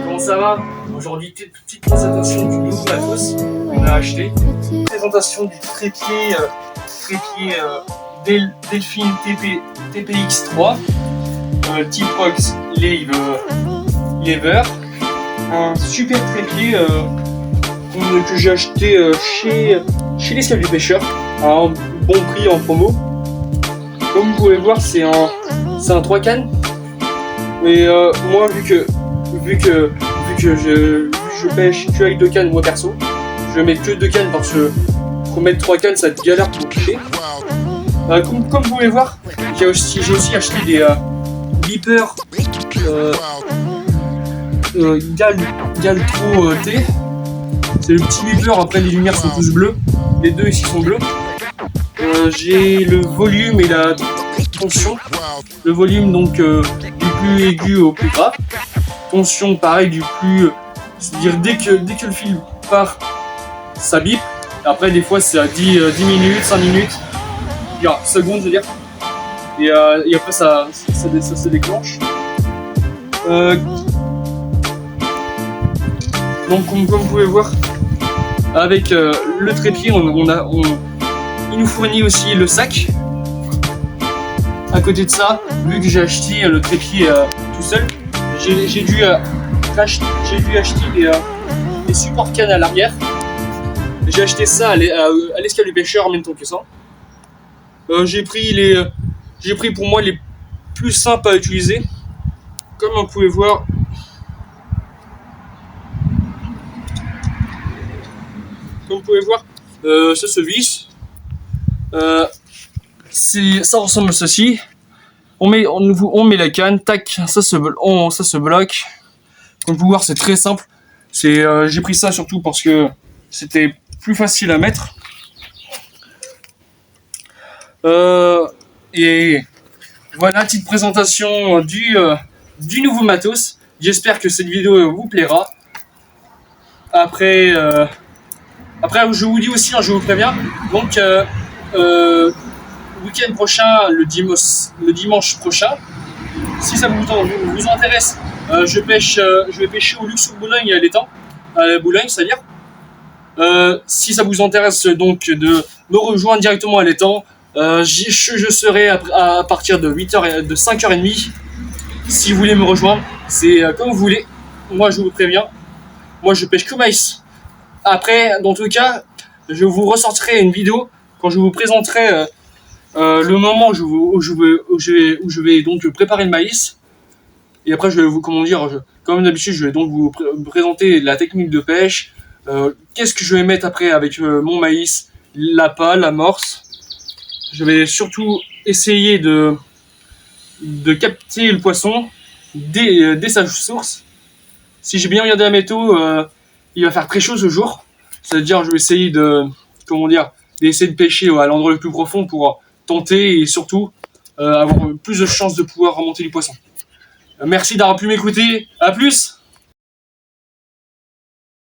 Comment ça va? Aujourd'hui, petite présentation du nouveau matos qu'on a acheté. Présentation du trépied Delphine TPX3 type Rox Lever. Un super trépied que j'ai acheté chez l'Escale du Pêcheur à un bon prix en promo. Comme vous pouvez voir, c'est un 3 cannes. Mais moi, vu que je pêche que avec 2 cannes, moi perso, je vais mettre que 2 cannes parce que pour mettre 3 cannes, ça va être galère pour pêcher. Comme vous pouvez voir, j'ai aussi acheté des beepers Galtro T. C'est le petit beeper, après les lumières sont tous bleues. Les deux ici sont bleus. J'ai le volume et la tension. Le volume donc du plus aigu au plus gras. Tension pareil du plus... c'est-à-dire dès que le fil part, ça bip. Après des fois c'est à 10 minutes, 5 minutes, 10 secondes je veux dire. Et après ça se déclenche. Donc comme vous pouvez voir, avec le trépied, il nous fournit aussi le sac. À côté de ça, vu que j'ai acheté le trépied tout seul, j'ai dû acheter des supports cannes à l'arrière. J'ai acheté ça à l'Escale du Pêcheur en même temps que ça. J'ai pris pour moi les plus simples à utiliser. Comme vous pouvez voir, ça se visse. Ça ressemble à ceci. On met la canne, tac, ça se bloque. Comme vous pouvez voir, c'est très simple. J'ai pris ça surtout parce que c'était plus facile à mettre. Et voilà, petite présentation du nouveau matos. J'espère que cette vidéo vous plaira. Après, je vous dis aussi, je vous préviens. Donc, week-end prochain, le dimanche prochain, si ça vous intéresse, je vais pêcher au Luxor Boulogne à l'étang, à Boulogne, c'est-à-dire. Si ça vous intéresse donc de me rejoindre directement à l'étang, je serai à partir de 5h30. Si vous voulez me rejoindre, c'est comme vous voulez. Moi, je vous préviens. Moi, je pêche que maïs. Après, dans tout cas, je vous ressortirai une vidéo quand je vous présenterai le moment où je vais donc préparer le maïs. Et après, je vais comme d'habitude, je vais donc vous présenter la technique de pêche. Qu'est-ce que je vais mettre après avec mon maïs, l'appât, l'amorce. Je vais surtout essayer de capter le poisson dès sa source. Si j'ai bien regardé la météo, il va faire très chaud ce jour. C'est-à-dire, je vais essayer d'essayer de pêcher à l'endroit le plus profond pour tenter et surtout avoir plus de chances de pouvoir remonter du poisson. Merci d'avoir pu m'écouter. À plus!